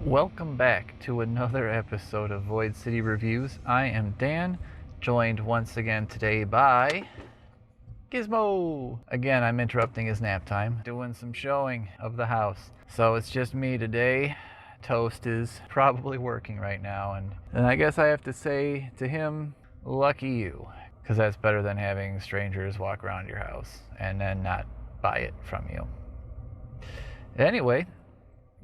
Welcome back to another episode of Void City Reviews. I am Dan, joined once again today by Gizmo. Again, I'm interrupting his nap time, doing some showing of the house. So it's just me today. Toast is probably working right now, and I guess I have to say to him, lucky you, because that's better than having strangers walk around your house and then not buy it from you. Anyway,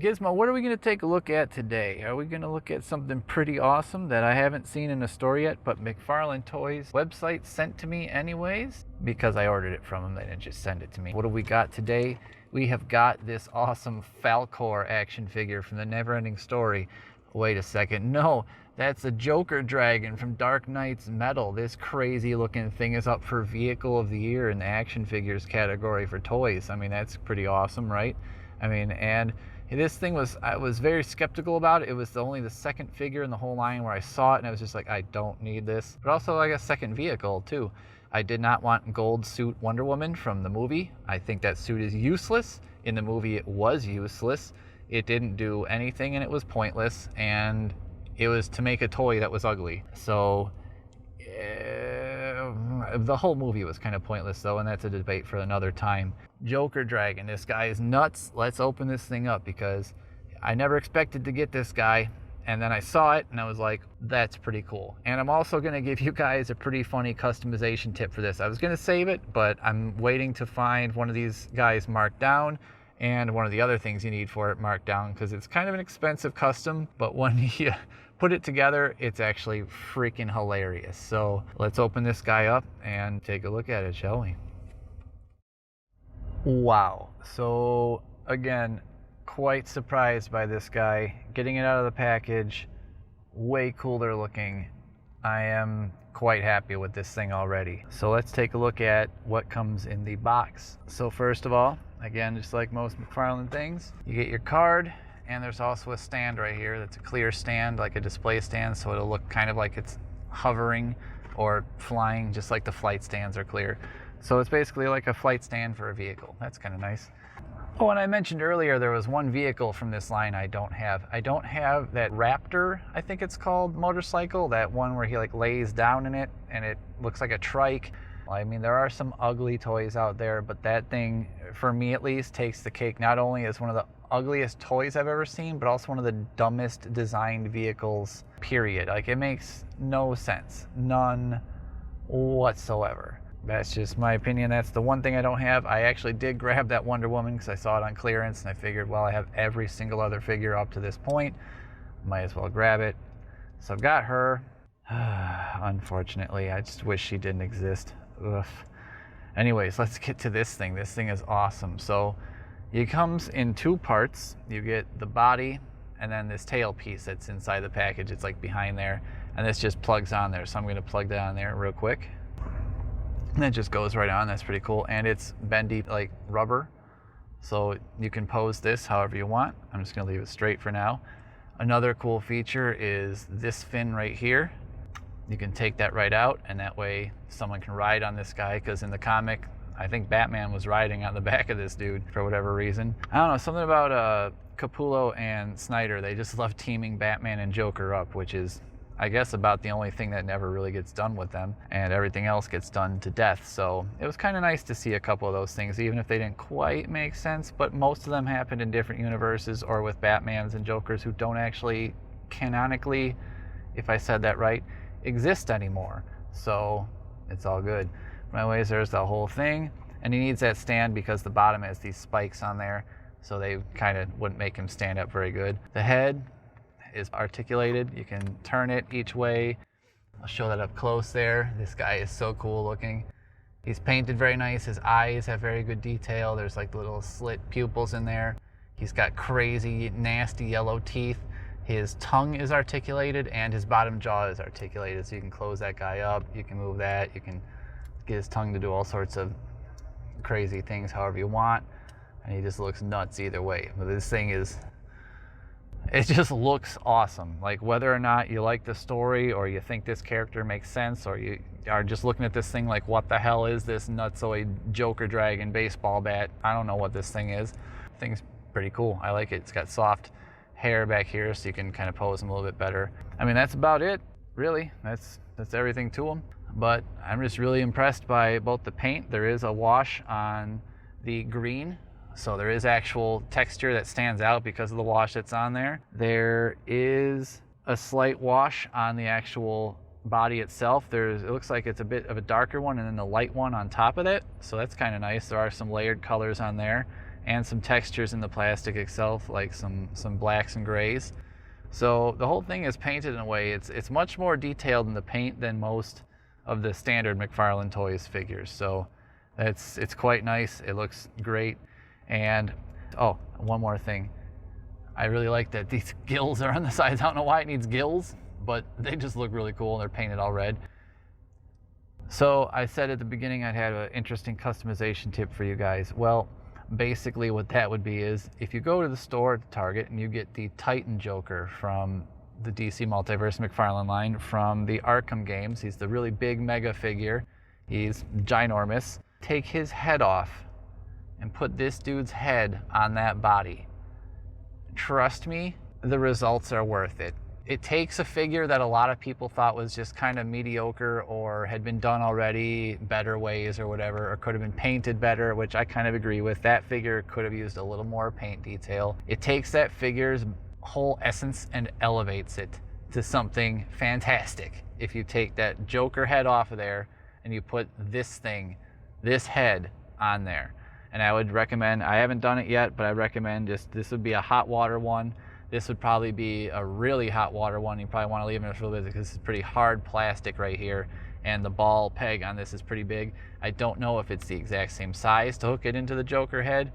Gizmo, what are we going to take a look at today? Are we going to look at something pretty awesome that I haven't seen in a store yet, but McFarlane Toys website sent to me anyways? Because I ordered it from them, they didn't just send it to me. What do we got today? We have got this awesome Falcor action figure from the Neverending Story. Wait a second, no, that's a Joker Dragon from Dark Knight's Metal. This crazy looking thing is up for Vehicle of the Year in the action figures category for toys. I mean, that's pretty awesome, right? I mean, and this thing I was very skeptical about it. It was only the second figure in the whole line where I saw it and I was just like, I don't need this. But also like a second vehicle too. I did not want gold suit Wonder Woman from the movie. I think that suit is useless. In the movie it was useless. It didn't do anything and it was pointless, and it was to make a toy that was ugly. So the whole movie was kind of pointless though, and that's a debate for another time. Joker Dragon, this guy is nuts. Let's open this thing up because I never expected to get this guy, and then I saw it and I was like, that's pretty cool. And I'm also going to give you guys a pretty funny customization tip for this. I was going to save it, but I'm waiting to find one of these guys marked down and one of the other things you need for it marked down, because it's kind of an expensive custom, but when you put it together, it's actually freaking hilarious. So let's open this guy up and take a look at it, shall we? Wow. So again, quite surprised by this guy. Getting it out of the package, way cooler looking. I am quite happy with this thing already. So let's take a look at what comes in the box. So first of all, again, just like most McFarlane things, you get your card, and there's also a stand right here that's a clear stand, like a display stand, so it'll look kind of like it's hovering or flying, just like the flight stands are clear. So it's basically like a flight stand for a vehicle. That's kind of nice. Oh, and I mentioned earlier there was one vehicle from this line I don't have. I don't have that Raptor, I think it's called, motorcycle, that one where he like lays down in it and it looks like a trike. I mean, there are some ugly toys out there, but that thing, for me at least, takes the cake. Not only as one of the ugliest toys I've ever seen, but also one of the dumbest designed vehicles, period. Like, it makes no sense. None whatsoever. That's just my opinion. That's the one thing I don't have. I actually did grab that Wonder Woman because I saw it on clearance, and I figured, well, I have every single other figure up to this point. Might as well grab it. So I've got her. Unfortunately, I just wish she didn't exist. Ugh. Anyways, let's get to this thing. This thing is awesome. So it comes in two parts. You get the body and then this tail piece that's inside the package. It's like behind there, and this just plugs on there. So I'm going to plug that on there real quick. And it just goes right on. That's pretty cool. And it's bendy like rubber, so you can pose this however you want. I'm just going to leave it straight for now. Another cool feature is this fin right here. You can take that right out, and that way someone can ride on this guy, because in the comic, I think Batman was riding on the back of this dude for whatever reason. I don't know, something about Capullo and Snyder, they just love teaming Batman and Joker up, which is, I guess, about the only thing that never really gets done with them, and everything else gets done to death. So it was kind of nice to see a couple of those things, even if they didn't quite make sense, but most of them happened in different universes or with Batmans and Jokers who don't actually canonically, if I said that right, exist anymore. So it's all good. Anyways, there's the whole thing, and he needs that stand because the bottom has these spikes on there, so they kind of wouldn't make him stand up very good. The head is articulated. You can turn it each way. I'll show that up close there. This guy is so cool looking. He's painted very nice. His eyes have very good detail. There's like little slit pupils in there. He's got crazy nasty yellow teeth. His tongue is articulated and his bottom jaw is articulated, so you can close that guy up, you can move that, you can get his tongue to do all sorts of crazy things however you want, and he just looks nuts either way. But this thing is, it just looks awesome. Like, whether or not you like the story or you think this character makes sense, or you are just looking at this thing like, what the hell is this nutsoid Joker Dragon baseball bat? I don't know what this thing is. The thing's pretty cool. I like it. It's got soft hair back here so you can kind of pose him a little bit better. I mean, that's about it, really. That's everything to him. But I'm just really impressed by both the paint. There is a wash on the green, so there is actual texture that stands out because of the wash that's on there. There is a slight wash on the actual body itself. It looks like it's a bit of a darker one and then the light one on top of it, so that's kind of nice. There are some layered colors on there and some textures in the plastic itself, like some blacks and grays. So the whole thing is painted in a way, it's much more detailed in the paint than most of the standard McFarlane Toys figures. So it's quite nice. It looks great. And oh, one more thing. I really like that these gills are on the sides. I don't know why it needs gills, but they just look really cool and they're painted all red. So I said at the beginning I'd have an interesting customization tip for you guys. Well, basically what that would be is if you go to the store at Target and you get the Titan Joker from the DC Multiverse McFarlane line from the Arkham games. He's the really big mega figure. He's ginormous. Take his head off and put this dude's head on that body. Trust me, the results are worth it. It takes a figure that a lot of people thought was just kind of mediocre or had been done already better ways or whatever, or could have been painted better, which I kind of agree with. That figure could have used a little more paint detail. It takes that figure's whole essence and elevates it to something fantastic. If you take that Joker head off of there and you put this head on there. And I would recommend, I haven't done it yet, but I recommend this would be a hot water one. This would probably be a really hot water one. You probably want to leave it for a little bit because it's pretty hard plastic right here. And the ball peg on this is pretty big. I don't know if it's the exact same size to hook it into the Joker head,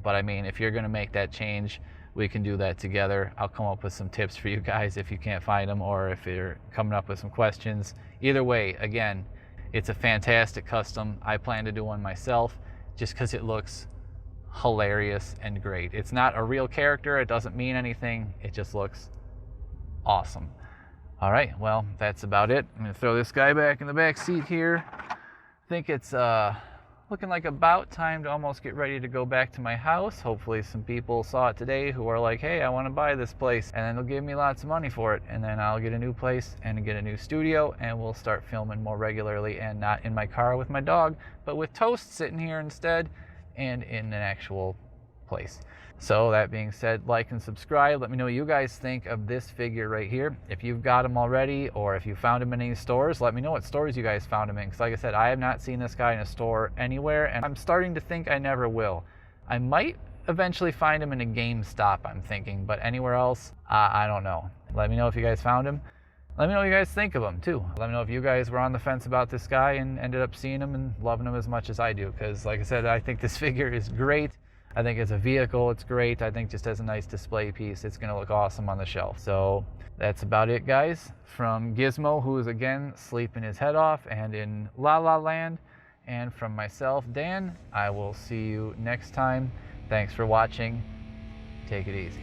but I mean, if you're gonna make that change, we can do that together. I'll come up with some tips for you guys if you can't find them or if you're coming up with some questions. Either way, again, it's a fantastic custom. I plan to do one myself just because it looks hilarious and great. It's not a real character. It doesn't mean anything. It just looks awesome. All right, well, that's about it. I'm gonna throw this guy back in the back seat here. I think it's looking like about time to almost get ready to go back to my house. Hopefully some people saw it today who are like, hey, I want to buy this place, and then they'll give me lots of money for it, and then I'll get a new place and get a new studio, and we'll start filming more regularly, and not in my car with my dog, but with Toast sitting here instead and in an actual place. So that being said, like and subscribe. Let me know what you guys think of this figure right here. If you've got him already, or if you found him in any stores, let me know what stores you guys found him in. Because like I said, I have not seen this guy in a store anywhere, and I'm starting to think I never will. I might eventually find him in a GameStop, I'm thinking, but anywhere else, I don't know. Let me know if you guys found him. Let me know what you guys think of him too. Let me know if you guys were on the fence about this guy and ended up seeing him and loving him as much as I do. Because like I said, I think this figure is great. I think as a vehicle, it's great. I think just as a nice display piece, it's gonna look awesome on the shelf. So that's about it, guys. From Gizmo, who is again sleeping his head off and in La La Land. And from myself, Dan, I will see you next time. Thanks for watching. Take it easy.